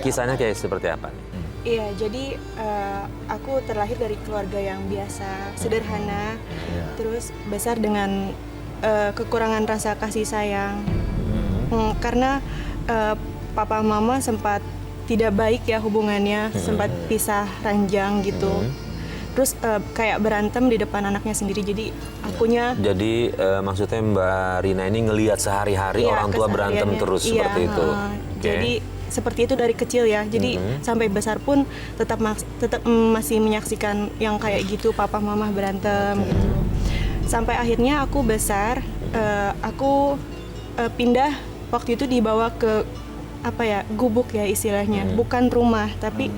Kisahnya kayak seperti apa nih? Iya, jadi aku terlahir dari keluarga yang biasa, sederhana, terus besar dengan kekurangan rasa kasih sayang. Karena papa mama sempat tidak baik ya hubungannya, sempat pisah ranjang gitu. Terus kayak berantem di depan anaknya sendiri, jadi akunya... Jadi maksudnya Mbak Rina ini ngelihat sehari-hari orang tua berantem terus seperti itu? Jadi seperti itu dari kecil ya, jadi sampai besar pun tetap masih menyaksikan yang kayak gitu, papa mama berantem gitu. Sampai akhirnya aku besar, aku pindah, waktu itu dibawa ke gubuk ya istilahnya, bukan rumah tapi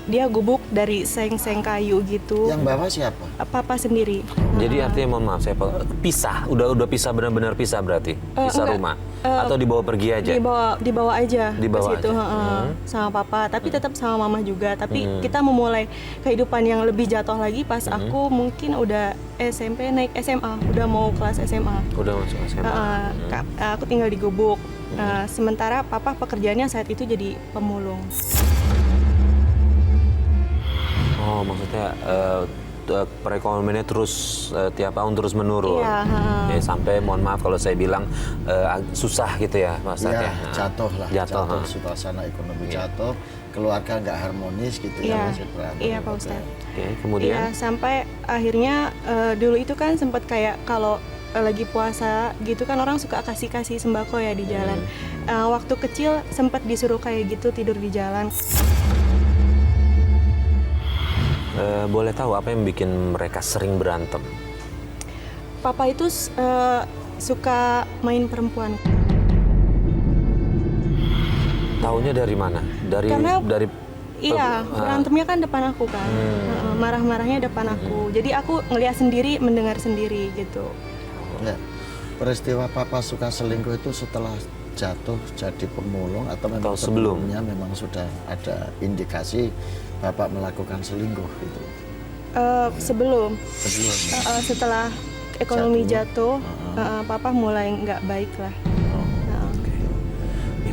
dia gubuk dari seng-seng kayu gitu. Yang bawa siapa? Papa sendiri. Jadi artinya mohon maaf saya pisah, udah pisah, benar-benar pisah berarti, pisah enggak. rumah atau dibawa pergi aja? Dibawa aja ke situ sama papa, tapi tetap sama mama juga. Tapi kita memulai kehidupan yang lebih jatuh lagi pas aku mungkin udah SMP naik SMA, udah mau kelas SMA. Udah masuk SMA. Aku tinggal di gubuk. Sementara papa pekerjaannya saat itu jadi pemulung. Oh, maksudnya perekonomiannya terus tiap tahun terus menurun. Iya, Ya, sampai mohon maaf kalau saya bilang susah gitu ya, Pak Ustadz ya. Jatuh lah, Jatuh. suasana ekonomi jatuh, keluarga nggak harmonis gitu ya, masih berantem. Iya, Pak Ustadz. Oke, kemudian? Iya, sampai akhirnya dulu itu kan sempat kayak kalau lagi puasa gitu kan orang suka kasih sembako ya di jalan. Waktu kecil sempat disuruh kayak gitu tidur di jalan. Boleh tahu apa yang bikin mereka sering berantem? Papa itu suka main perempuan. Taunya dari mana? Iya, berantemnya kan depan aku kan. Marah-marahnya depan aku. Jadi aku ngelihat sendiri, mendengar sendiri gitu. Ya. Peristiwa papa suka selingkuh itu setelah jatuh jadi pemulung atau memang sebelumnya memang sudah ada indikasi bapak melakukan selingkuh gitu? Sebelum. Setelah ekonomi jatuh, papa mulai nggak baik lah.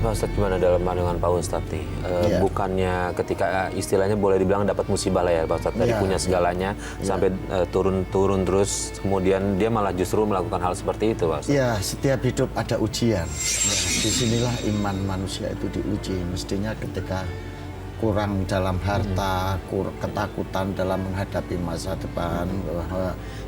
Pak Ustadz, gimana dalam pandangan Pak Ustadz nih? Bukannya ketika istilahnya boleh dibilang dapat musibah lah ya Pak Ustadz, dari punya segalanya sampai turun terus, kemudian dia malah justru melakukan hal seperti itu Pak Ustadz? Ya, setiap hidup ada ujian. Ya, disinilah iman manusia itu diuji. Mestinya ketika kurang dalam harta, ketakutan dalam menghadapi masa depan,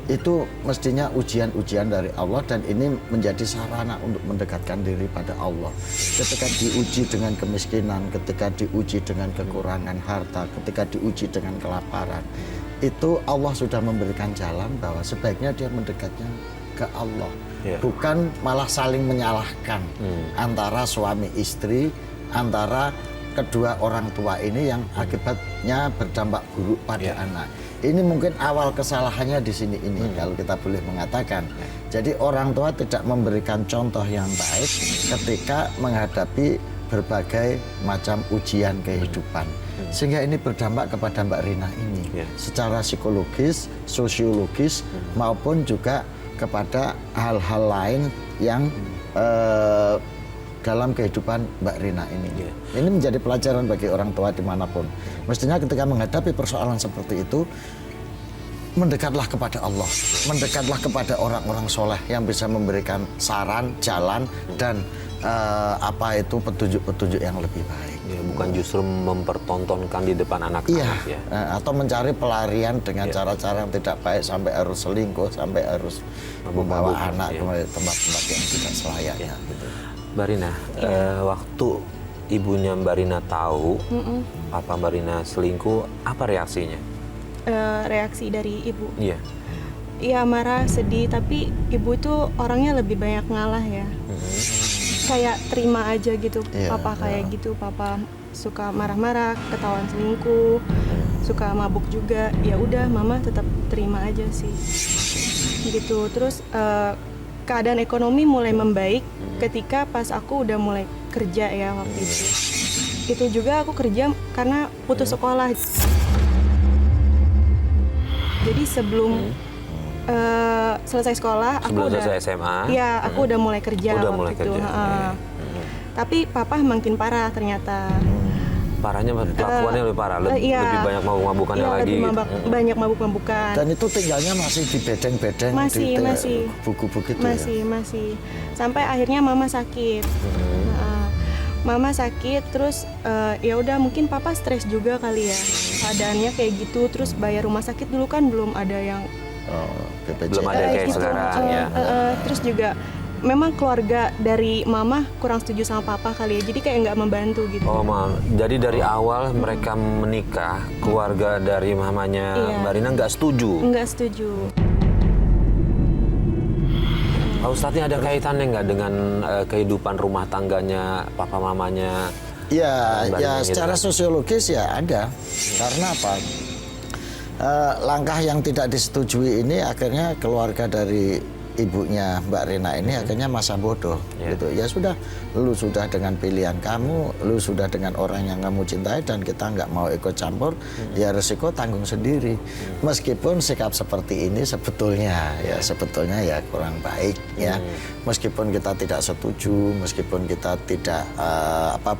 itu mestinya ujian-ujian dari Allah, dan ini menjadi sarana untuk mendekatkan diri pada Allah. Ketika diuji dengan kemiskinan, ketika diuji dengan kekurangan harta, ketika diuji dengan kelaparan, itu Allah sudah memberikan jalan bahwa sebaiknya dia mendekatnya ke Allah, bukan malah saling menyalahkan antara suami istri, antara kedua orang tua ini yang akibatnya berdampak buruk pada anak. Ini mungkin awal kesalahannya di sini ini, kalau kita boleh mengatakan. Jadi orang tua tidak memberikan contoh yang baik ketika menghadapi berbagai macam ujian kehidupan. Sehingga ini berdampak kepada Mbak Rina ini, secara psikologis, sosiologis, maupun juga kepada hal-hal lain yang dalam kehidupan Mbak Rina ini. Ini menjadi pelajaran bagi orang tua dimanapun. Mestinya ketika menghadapi persoalan seperti itu, mendekatlah kepada Allah, mendekatlah kepada orang-orang soleh yang bisa memberikan saran, jalan, dan petunjuk-petunjuk yang lebih baik. Bukan justru mempertontonkan di depan anak-anak ya. Atau mencari pelarian dengan cara-cara yang tidak baik, sampai harus selingkuh, sampai harus membawa anak ke tempat-tempat yang tidak selayaknya. Mbak Rina, waktu ibunya Mbak Rina tahu papa Mbak Rina selingkuh, apa reaksinya? Reaksi dari ibu? Iya. Iya, marah, sedih, tapi ibu itu orangnya lebih banyak ngalah ya. Kayak terima aja gitu, papa kayak gitu, papa suka marah-marah, ketahuan selingkuh, suka mabuk juga. Ya udah, mama tetap terima aja sih. Gitu. Terus keadaan ekonomi mulai membaik ketika pas aku udah mulai kerja ya waktu itu. Itu juga aku kerja karena putus sekolah. Jadi sebelum selesai sekolah, sebelum selesai SMA. Iya, aku udah mulai kerja udah waktu mulai itu. Kerja. Tapi papa makin parah ternyata. Parahnya pelakuannya lebih parah, iya. lebih banyak mabuk-mabukannya Iya, lagi. lebih banyak mabuk-mabukan. Dan itu tinggalnya masih di bedeng-bedeng Masih, di masih. buku-buku gitu Masih. Sampai akhirnya mama sakit. Nah, mama sakit, terus ya udah mungkin papa stres juga kali ya. Keadaannya kayak gitu, terus bayar rumah sakit dulu kan belum ada yang ya. BPJS. Belum ada kayak gitu. sekarang ya. Terus juga memang keluarga dari mama kurang setuju sama papa kali ya, jadi kayak nggak membantu gitu. Oh, jadi dari awal mereka menikah, keluarga dari mamanya Iya. Mbak Rina nggak setuju. Nggak setuju. Pak Ustadz, ini ada kaitannya nggak dengan kehidupan rumah tangganya papa mamanya? Ya, Mbak ya Rina gitu secara kan? sosiologis ya ada. Karena apa? Langkah yang tidak disetujui ini akhirnya keluarga dari ibunya Mbak Rina ini akhirnya masa bodoh gitu. Ya sudah, lu sudah dengan pilihan kamu, lu sudah dengan orang yang kamu cintai dan kita nggak mau ikut campur, ya resiko tanggung sendiri. Meskipun sikap seperti ini sebetulnya ya kurang baik ya. Meskipun kita tidak setuju, meskipun kita tidak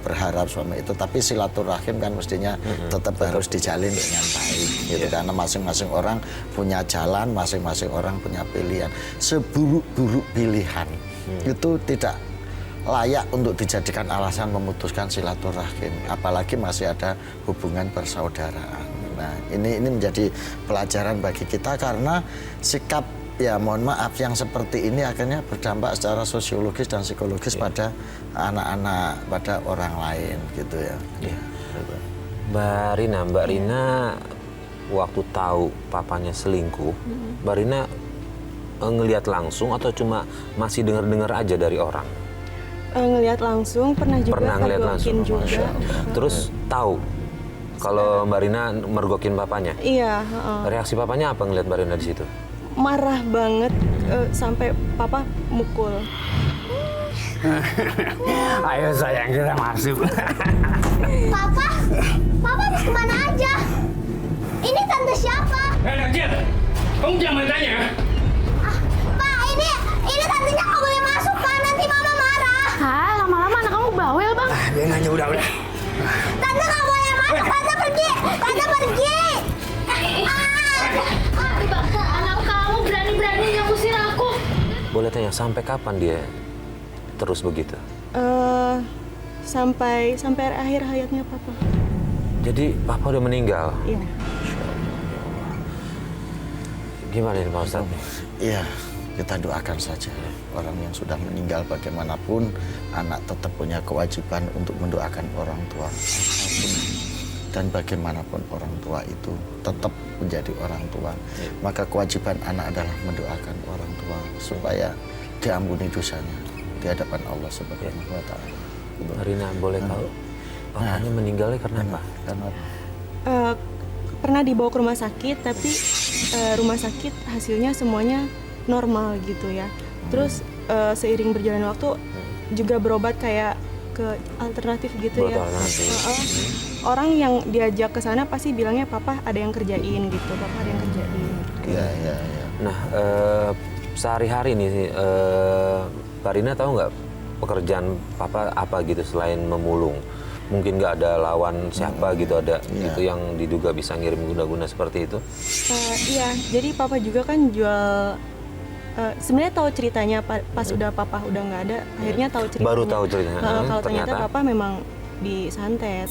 berharap suami itu, tapi silaturahim kan mestinya tetap harus dijalin dengan baik gitu. Karena masing-masing orang punya jalan, masing-masing orang punya pilihan. Seburuk-buruk pilihan itu tidak layak untuk dijadikan alasan memutuskan silaturahim, apalagi masih ada hubungan persaudaraan. Nah, ini menjadi pelajaran bagi kita karena sikap, ya mohon maaf, yang seperti ini akhirnya berdampak secara sosiologis dan psikologis pada anak-anak, pada orang lain gitu ya. Mbak Rina waktu tahu papanya selingkuh, Mbak Rina ngelihat langsung atau cuma masih dengar-dengar aja dari orang? Ngelihat langsung, pernah ngelihat langsung juga. Terus tahu kalau Mbak Rina mergokin papanya? Iya. Reaksi papanya apa ngelihat Mbak Rina di situ? Marah banget, sampai papa mukul. Ayo sayang, kita masuk. Papa habis kemana aja? Ini tante siapa? Anak dia, kamu jangan tanya. Pak, ini tantenya nggak boleh masuk, Pak. Nanti mama marah. Hah, lama-lama anak kamu bawel, Bang. Biarin aja, udah. Tante nggak boleh masuk, tante pergi. Anak kamu berani-beraninya ngusir aku. Boleh tanya, sampai kapan dia terus begitu? Sampai akhir hayatnya papa. Jadi papa udah meninggal? Iya. Gimana ini Pak Ustadz? Iya, kita doakan saja. Orang yang sudah meninggal bagaimanapun, anak tetap punya kewajiban untuk mendoakan orang tua. Dan bagaimanapun orang tua itu tetap menjadi orang tua. Maka kewajiban anak adalah mendoakan orang tua supaya diampuni dosanya di hadapan Allah Subhanahu wa Ta'ala. Rina, boleh tahu papanya meninggalnya karena apa? Karena Pernah dibawa ke rumah sakit, tapi rumah sakit hasilnya semuanya normal gitu ya. Terus seiring berjalan waktu juga berobat kayak ke alternatif gitu ya. Orang yang diajak ke sana pasti bilangnya papa ada yang kerjain gitu, papa ada yang kerjain. Iya. Nah, sehari-hari nih, Mbak Rina tahu nggak pekerjaan papa apa gitu selain memulung? Mungkin nggak ada lawan siapa gitu, ada gitu yang diduga bisa ngirim guna-guna seperti itu? Iya, jadi papa juga kan jual. Sebenarnya tahu ceritanya pas udah papa udah nggak ada, akhirnya tahu ceritanya. Baru tahu ceritanya. Kalau ternyata papa memang disantet.